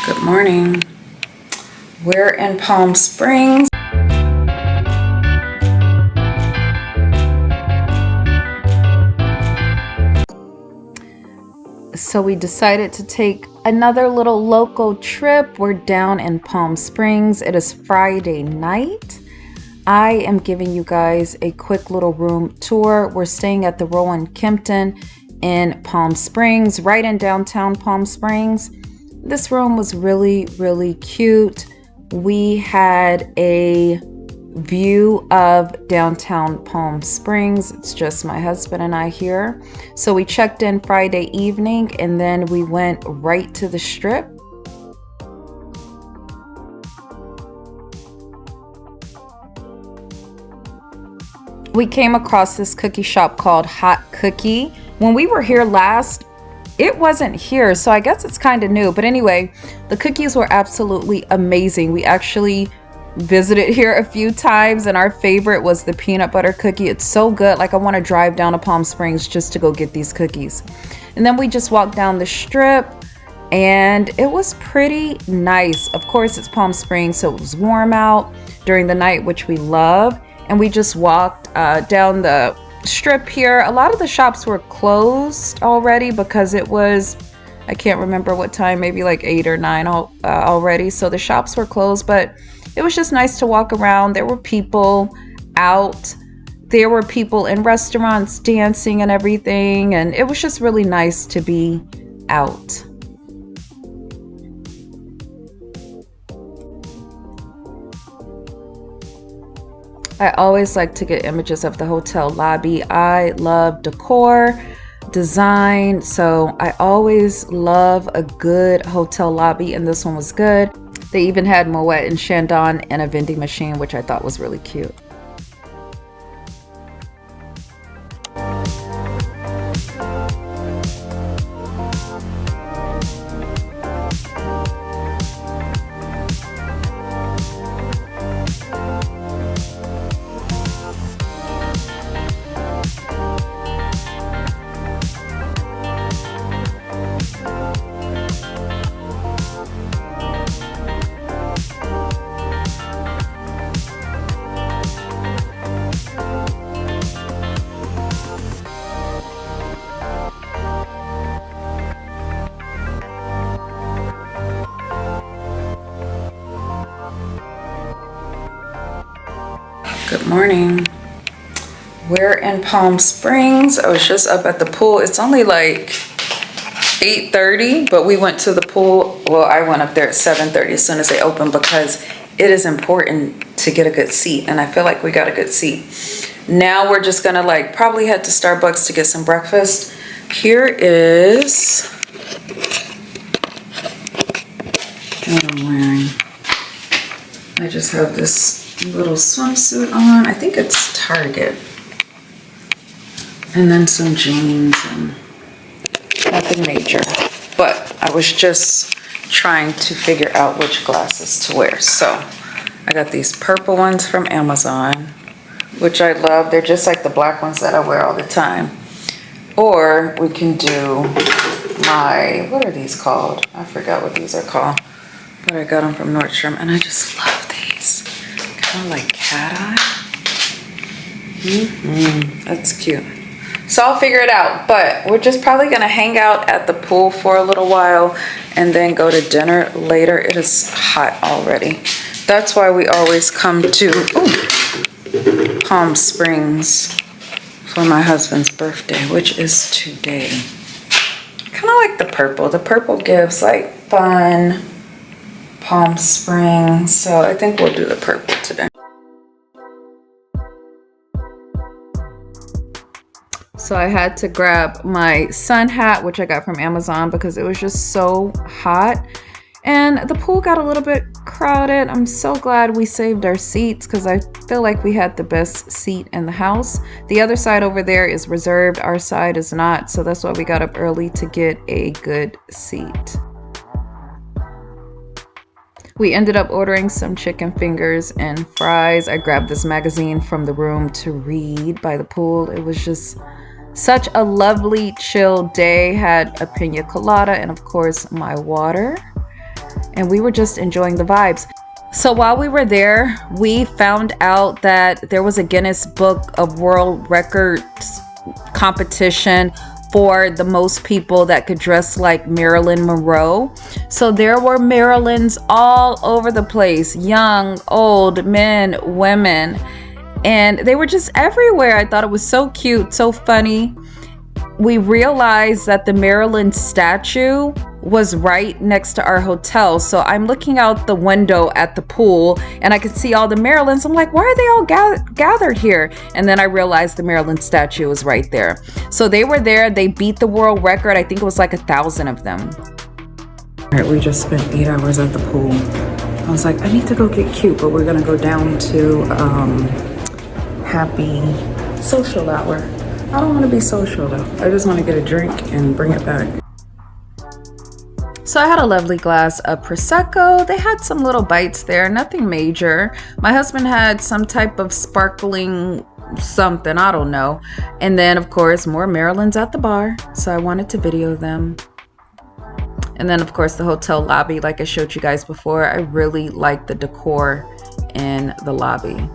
Good morning. We're in Palm Springs. So we decided to take another little local trip. We're down in Palm Springs. It is Friday night. I am giving you guys a quick little room tour. We're staying at the Rowan Kimpton in Palm Springs, right in downtown Palm Springs. This room was really, really cute. We had a view of downtown Palm Springs. It's just my husband and I here. So we checked in Friday evening and then we went right to the Strip. We came across this cookie shop called Hot Cookie. When we were here last, it wasn't here, so I guess it's kind of new. But anyway, the cookies were absolutely amazing. We actually visited here a few times and our favorite was the peanut butter cookie. It's so good. Like, I want to drive down to Palm Springs just to go get these cookies. And then we just walked down the Strip and it was pretty nice. Of course, it's Palm Springs, so it was warm out during the night, which we love. And we just walked down the Strip here. A lot of the shops were closed already because it was, I can't remember what time, maybe like 8 or 9 already. So the shops were closed, but it was just nice to walk around. There were people out. There were people in restaurants dancing and everything. And it was just really nice to be out. I always like to get images of the hotel lobby. I love decor, design, so I always love a good hotel lobby, and this one was good. They even had Moet and Chandon and a vending machine, which I thought was really cute. Good morning. We're in Palm Springs. I was just up at the pool. It's only like 8:30, but we went to the pool. Well, I went up there at 7:30 as soon as they opened because it is important to get a good seat. And I feel like we got a good seat. Now we're just gonna probably head to Starbucks to get some breakfast. Here is what I'm wearing. I just have this little swimsuit on. I think it's Target. And then some jeans and nothing major. But I was just trying to figure out which glasses to wear. So I got these purple ones from Amazon, which I love. They're just like the black ones that I wear all the time. Or we can do what are these called? I forgot what these are called. But I got them from Nordstrom and I just love these. Kind of like cat eye. That's cute. So I'll figure it out, but we're just probably gonna hang out at the pool for a little while and then go to dinner later. It is hot already. That's why we always come to Palm Springs for my husband's birthday, which is today. Kind of like the purple. The purple gives like fun. Palm Springs, so I think we'll do the purple today. So I had to grab my sun hat, which I got from Amazon because it was just so hot. And the pool got a little bit crowded. I'm so glad we saved our seats because I feel like we had the best seat in the house. The other side over there is reserved. Our side is not, so that's why we got up early to get a good seat. We ended up ordering some chicken fingers and fries. I grabbed this magazine from the room to read by the pool. It was just such a lovely, chill day. Had a pina colada and, of course, my water. and we were just enjoying the vibes. So while we were there, we found out that there was a Guinness Book of World Records competition for the most people that could dress like Marilyn Monroe. So there were Marilyns all over the place, young, old, men, women, and they were just everywhere. I thought it was so cute, so funny. We realized that the Marilyn statue was right next to our hotel. So I'm looking out the window at the pool and I could see all the Marilyns. I'm like, why are they all gathered here? And then I realized the Marilyn statue was right there. So they were there. They beat the world record. I think it was like 1,000 of them. All right, we just spent 8 hours at the pool. I was like, I need to go get cute, but we're gonna go down to Happy Social Hour. I don't want to be social though. I just want to get a drink and bring it back. So I had a lovely glass of Prosecco. They had some little bites there, nothing major. My husband had some type of sparkling something, I don't know. And then of course more Marilyns at the bar. So I wanted to video them. And then of course the hotel lobby, like I showed you guys before. I really like the decor in the lobby.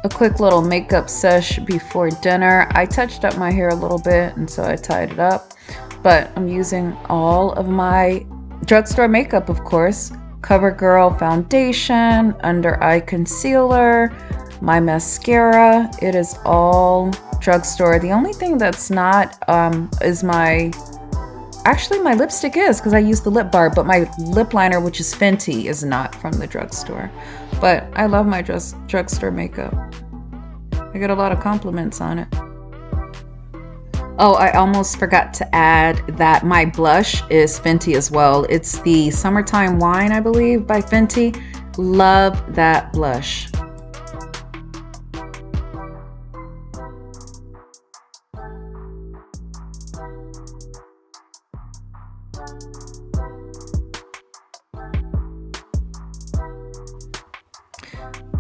A quick little makeup sesh before dinner. I touched up my hair a little bit and so I tied it up, but I'm using all of my drugstore makeup, of course. CoverGirl foundation, under eye concealer, my mascara. It is all drugstore. The only thing that's not is my lipstick is, because I use the lip bar, but my lip liner, which is Fenty, is not from the drugstore. But I love my drugstore makeup. I get a lot of compliments on it. Oh, I almost forgot to add that my blush is Fenty as well. It's the Summertime Wine, I believe, by Fenty. Love that blush.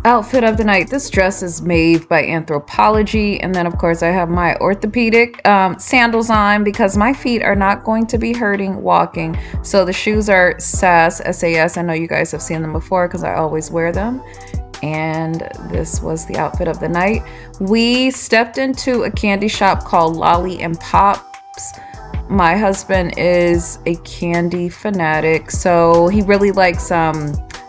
Outfit of the night. This dress is made by Anthropologie, and then of course I have my orthopedic sandals on because my feet are not going to be hurting walking. So the shoes are SAS, S-A-S. I know you guys have seen them before because I always wear them. And this was the outfit of the night. We stepped into a candy shop called Lolly and Pops. My husband is a candy fanatic, so he really likes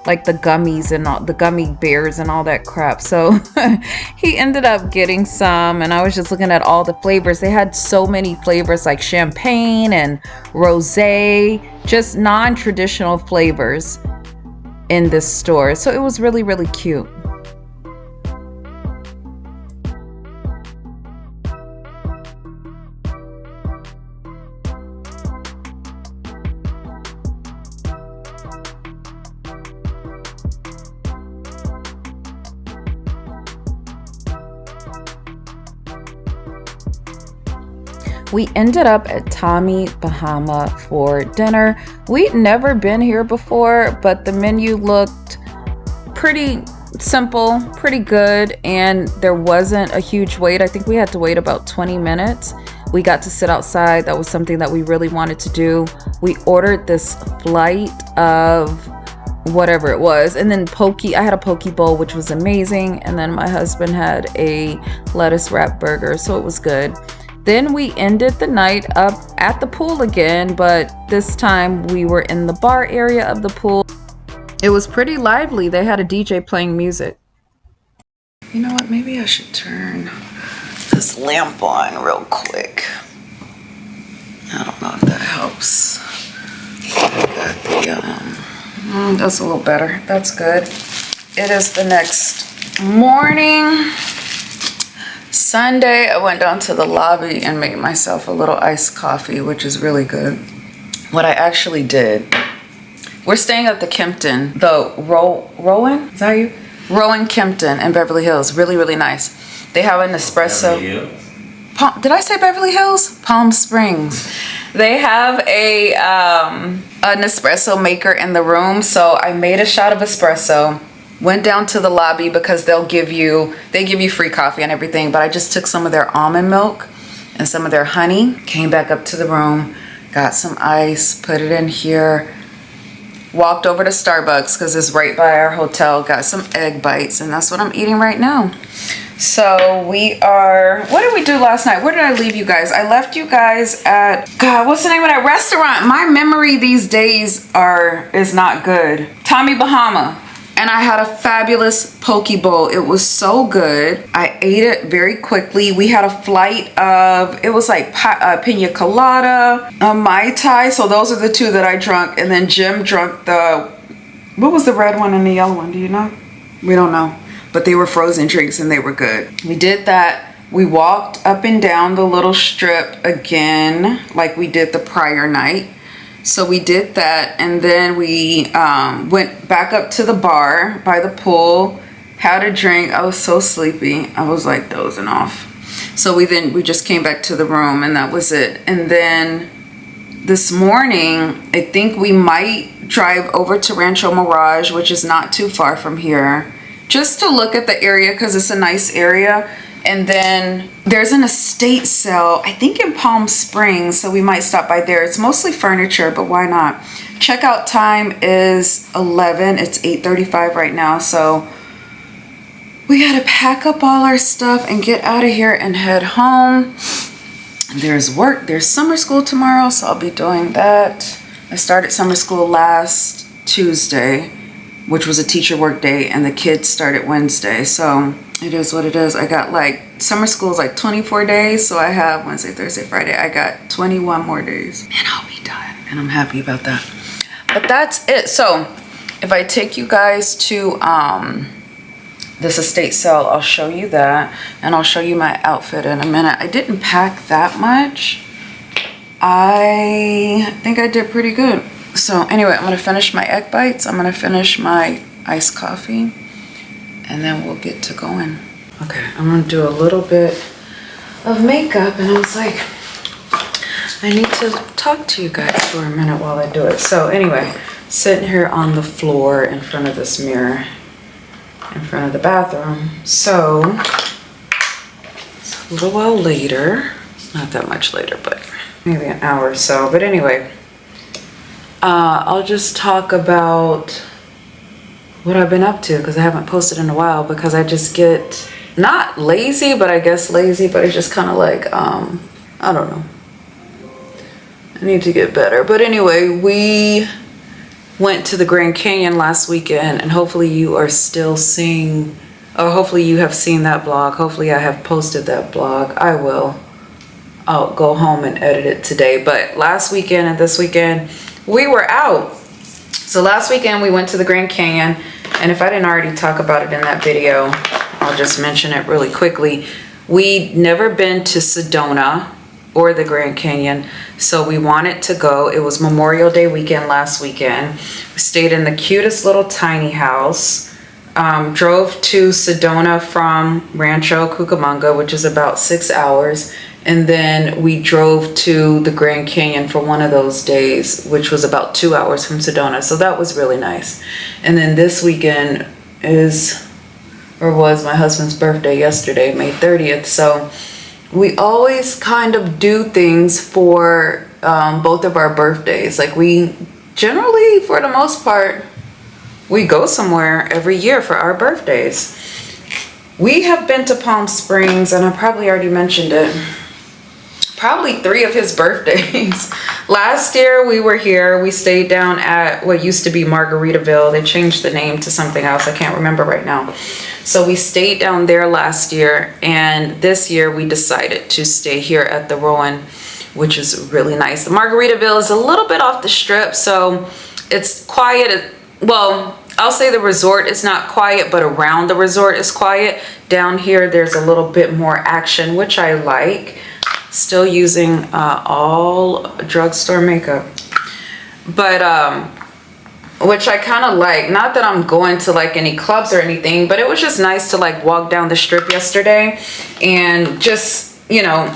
like the gummies and all the gummy bears and all that crap. So he ended up getting some, and I was just looking at all the flavors. They had so many flavors like champagne and rosé, just non-traditional flavors in this store. So it was really, really cute. We ended up at Tommy Bahama for dinner. We'd never been here before, but the menu looked pretty simple, pretty good, and there wasn't a huge wait. I think we had to wait about 20 minutes. We got to sit outside. That was something that we really wanted to do. We ordered this flight of whatever it was, and then I had a poke bowl, which was amazing, and then my husband had a lettuce wrap burger, so it was good. Then we ended the night up at the pool again, but this time we were in the bar area of the pool. It was pretty lively. They had a DJ playing music. You know what? Maybe I should turn this lamp on real quick. I don't know if that helps. I got the, that's a little better. That's good. It is the next morning. Sunday, I went down to the lobby and made myself a little iced coffee, which is really good. What I actually did, we're staying at the Kimpton, the Rowan, is that you? Rowan Kimpton in Beverly Hills, really, really nice. They have an espresso. Did I say Beverly Hills? Palm Springs. They have an espresso maker in the room, so I made a shot of espresso. Went down to the lobby because they give you free coffee and everything, but I just took some of their almond milk and some of their honey, came back up to the room, got some ice, put it in here, walked over to Starbucks because it's right by our hotel, got some egg bites, and that's what I'm eating right now. So what did we do last night? Where did I leave you guys? I left you guys at, God, what's the name of that restaurant? My memory these days is not good. Tommy Bahama. And I had a fabulous poke bowl. It was so good. I ate it very quickly. We had a flight of, it was like pina colada, a Mai Tai. So those are the two that I drunk. And then Jim drunk what was the red one and the yellow one? Do you know? We don't know. But they were frozen drinks and they were good. We did that. We walked up and down the little strip again, like we did the prior night. So we did that, and then we went back up to the bar by the pool, had a drink. I was so sleepy. I was like dozing off. So we just came back to the room, and that was it. And then this morning, I think we might drive over to Rancho Mirage, which is not too far from here, just to look at the area because it's a nice area. And then there's an estate sale, I think in Palm Springs, so we might stop by there. It's mostly furniture, but why not? Checkout time is 11. It's 8:35 right now, so we gotta pack up all our stuff and get out of here and head home. There's work, there's summer school tomorrow, so I'll be doing that. I started summer school last Tuesday, which was a teacher work day, and the kids started Wednesday, so it is what it is. I got summer school is 24 days, so I have Wednesday, Thursday, Friday. I got 21 more days, and I'll be done, and I'm happy about that. But that's it. So if I take you guys to this estate sale, I'll show you that, and I'll show you my outfit in a minute. I didn't pack that much. I think I did pretty good. So anyway, I'm gonna finish my egg bites. I'm gonna finish my iced coffee, and then we'll get to going. Okay, I'm gonna do a little bit of makeup, and I was like, I need to talk to you guys for a minute while I do it. So anyway, sitting here on the floor in front of this mirror, in front of the bathroom. So it's a little while later, not that much later, but maybe an hour or so. But anyway, I'll just talk about what I've been up to, because I haven't posted in a while, because I just get not lazy, but I guess lazy, but it's just kind of like I don't know, I need to get better. But anyway, we went to the Grand Canyon last weekend, and hopefully you are still seeing, or hopefully you have seen that blog. Hopefully I have posted that blog. I will. I'll go home and edit it today. But last weekend and this weekend we were out. So last weekend we went to the Grand Canyon, and if I didn't already talk about it in that video, I'll just mention it really quickly. We'd never been to Sedona or the Grand Canyon, so we wanted to go. It was Memorial Day weekend last weekend. We stayed in the cutest little tiny house, drove to Sedona from Rancho Cucamonga, which is about 6 hours, and then we drove to the Grand Canyon for one of those days, which was about 2 hours from Sedona. So that was really nice. And then this weekend was my husband's birthday yesterday, May 30th. So we always kind of do things for both of our birthdays. Like, we generally, for the most part, we go somewhere every year for our birthdays. We have been to Palm Springs, and I probably already mentioned it, probably 3 of his birthdays. Last year we were here. We stayed down at what used to be Margaritaville. They changed the name to something else. I can't remember right now. So we stayed down there last year, and this year we decided to stay here at the Rowan, which is really nice. The Margaritaville is a little bit off the strip, so it's quiet. Well, I'll say the resort is not quiet, but around the resort is quiet. Down here there's a little bit more action, which I like. Still using all drugstore makeup, but which I kind of like. Not that I'm going to like any clubs or anything, but it was just nice to like walk down the strip yesterday and just, you know,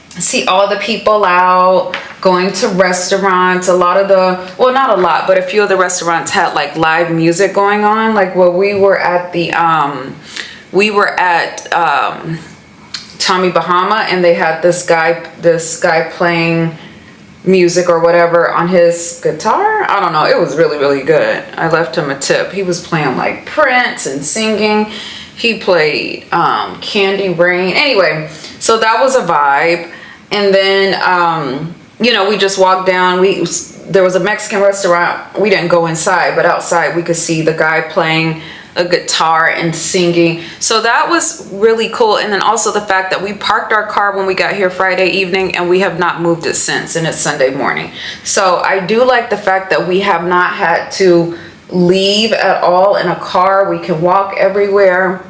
see all the people out, going to restaurants. A lot of the, well, not a lot, but a few of the restaurants had like live music going on. Like where we were at the Tommy Bahama, and they had this guy playing music or whatever on his guitar. I don't know, it was really, really good. I left him a tip. He was playing like Prince and singing. He played Candy Rain. Anyway, so that was a vibe. And then you know, we just walked down. There was a Mexican restaurant. We didn't go inside, but outside we could see the guy playing a guitar and singing. So that was really cool. And then also the fact that we parked our car when we got here Friday evening, and we have not moved it since, and it's Sunday morning. So I do like the fact that we have not had to leave at all in a car. We can walk everywhere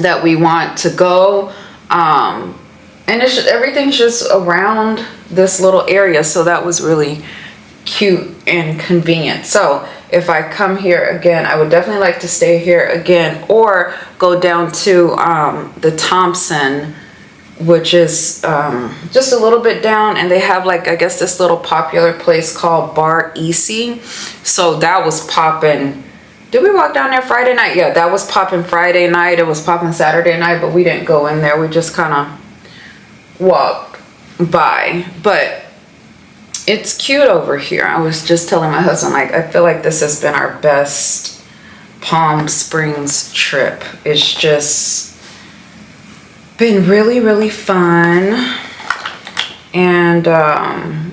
that we want to go. And it's just, everything's just around this little area. So that was really cute and convenient. So if I come here again, I would definitely like to stay here again, or go down to the Thompson, which is just a little bit down, and they have like, I guess, this little popular place called Bar Easy. So that was popping. Did we walk down there Friday night? Yeah, that was popping Friday night. It was popping Saturday night, but we didn't go in there. We just kind of walked by. But it's cute over here. I was just telling my husband, like, I feel like this has been our best Palm Springs trip. It's just been really, really fun. And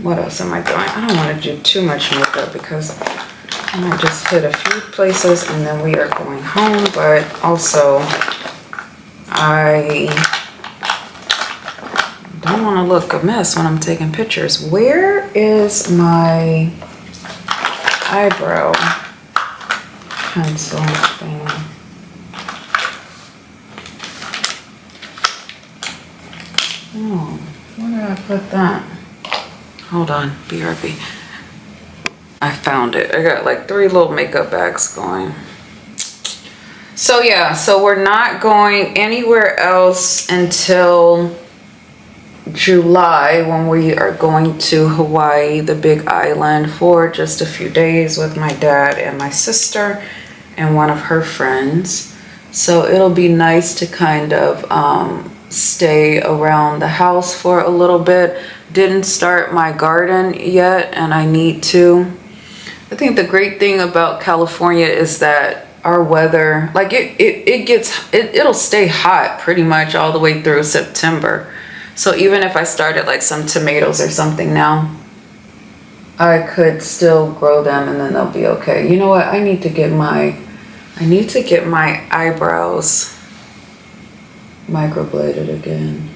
what else am I doing? I don't want to do too much makeup because I might just hit a few places and then we are going home. But also, I don't want to look a mess when I'm taking pictures. Where is my eyebrow pencil thing? Oh, where did I put that? Hold on, BRB. I found it. I got like 3 little makeup bags going. So yeah, so we're not going anywhere else until July, when we are going to Hawaii, the Big Island, for just a few days with my dad and my sister and one of her friends. So it'll be nice to kind of stay around the house for a little bit. Didn't start my garden yet, and I need to. I think the great thing about California is that our weather, like it'll stay hot pretty much all the way through September. So even if I started like some tomatoes or something now, I could still grow them and then they'll be okay. You know what? I need to get my eyebrows microbladed again,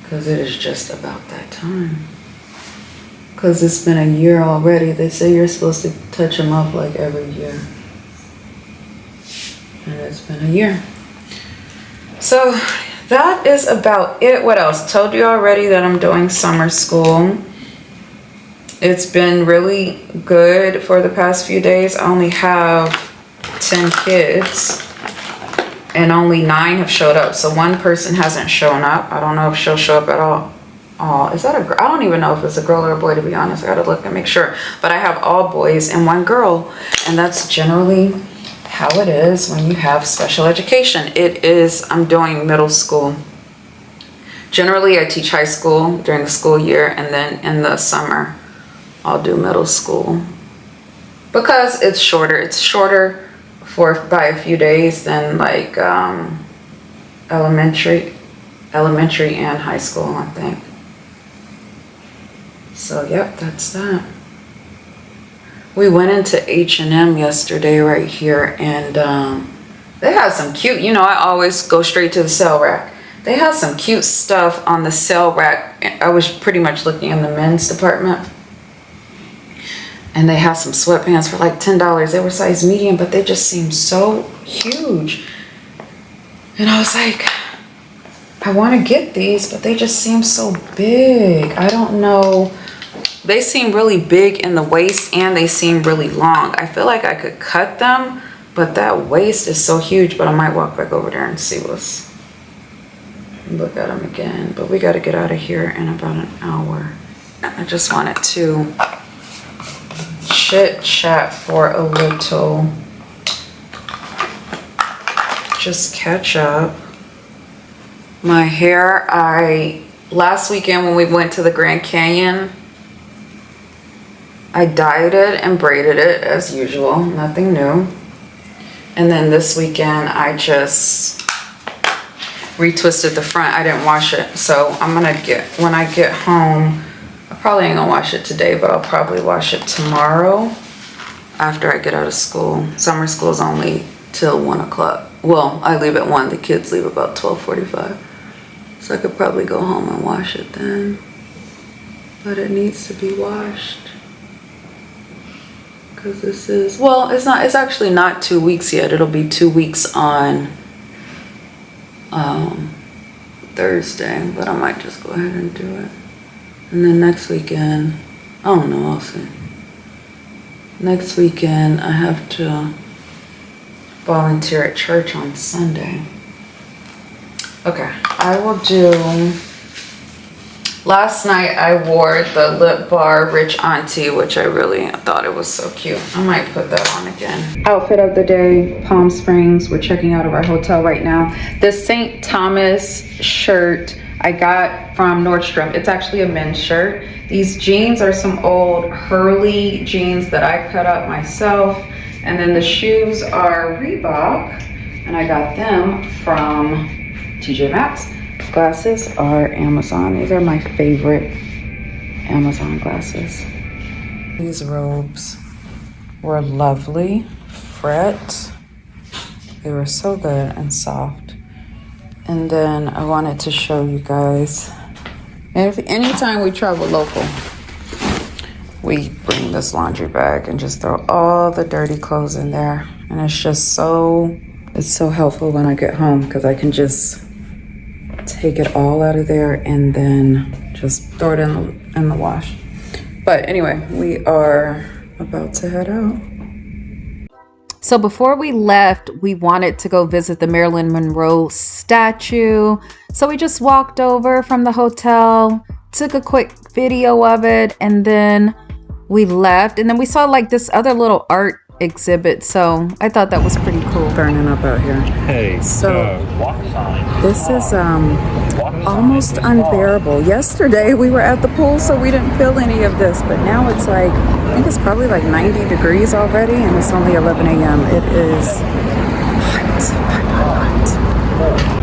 because it is just about that time. Because it's been a year already. They say you're supposed to touch them up like every year, and it's been a year. So that is about it. What else? Told you already that I'm doing summer school. It's been really good for the past few days. I only have 10 kids and only 9 have showed up. So one person hasn't shown up. I don't know if she'll show up at all. Oh, is that a girl? I don't even know if it's a girl or a boy, to be honest. I gotta look and make sure. But I have all boys and 1 girl. And that's generally how it is when you have special education. I'm doing middle school. Generally, I teach high school during the school year, and then in the summer, I'll do middle school. Because it's shorter. It's shorter by a few days than like elementary and high school, I think. So, yep, that's that. We went into H&M yesterday right here, and they had some cute, you know, I always go straight to the sale rack. They had some cute stuff on the sale rack. I was pretty much looking in the men's department. And they had some sweatpants for like $10. They were size medium, but they just seemed so huge. And I was like, I want to get these, but they just seem so big. I don't know. They seem really big in the waist, and they seem really long. I feel like I could cut them, but that waist is so huge. But I might walk back over there and see what's and look at them again. But we got to get out of here in about an hour. I just wanted to chit chat for a little, just catch up. My hair, last weekend when we went to the Grand Canyon, I dyed it and braided it as usual, nothing new. And then this weekend I just retwisted the front. I didn't wash it, so I'm gonna when I get home, I probably ain't gonna wash it today, but I'll probably wash it tomorrow after I get out of school. Summer school is only till 1 o'clock. Well, I leave at 1, the kids leave about 12:45. So I could probably go home and wash it then. But it needs to be washed. Cause this is, well, it's actually not 2 weeks yet. It'll be 2 weeks on Thursday, but I might just go ahead and do it. And then next weekend, I don't know, I'll see. Next weekend I have to volunteer at church on Sunday. Okay, I will do, last night I wore the Lip Bar Rich Auntie, which I really thought it was so cute. I might put that on again. Outfit of the day, Palm Springs. We're checking out of our hotel right now. This St. Thomas shirt I got from Nordstrom. It's actually a men's shirt. These jeans are some old Hurley jeans that I cut up myself. And then the shoes are Reebok, and I got them from TJ Maxx. Glasses are Amazon. These are my favorite Amazon glasses. These robes were lovely. Fret. They were so good and soft. And then I wanted to show you guys, anytime we travel local, we bring this laundry bag and just throw all the dirty clothes in there. And it's just it's so helpful when I get home because I can just take it all out of there and then just throw it in the wash. But anyway, we are about to head out. So before we left, we wanted to go visit the Marilyn Monroe statue. So we just walked over from the hotel, took a quick video of it, and then we left. And then we saw like this other little art exhibit. So I thought that was pretty cool. Burning up out here. Hey, so this is almost unbearable. Yesterday we were at the pool, so we didn't feel any of this, but now it's like, I think it's probably like 90 degrees already, and it's only 11 a.m. It is hot.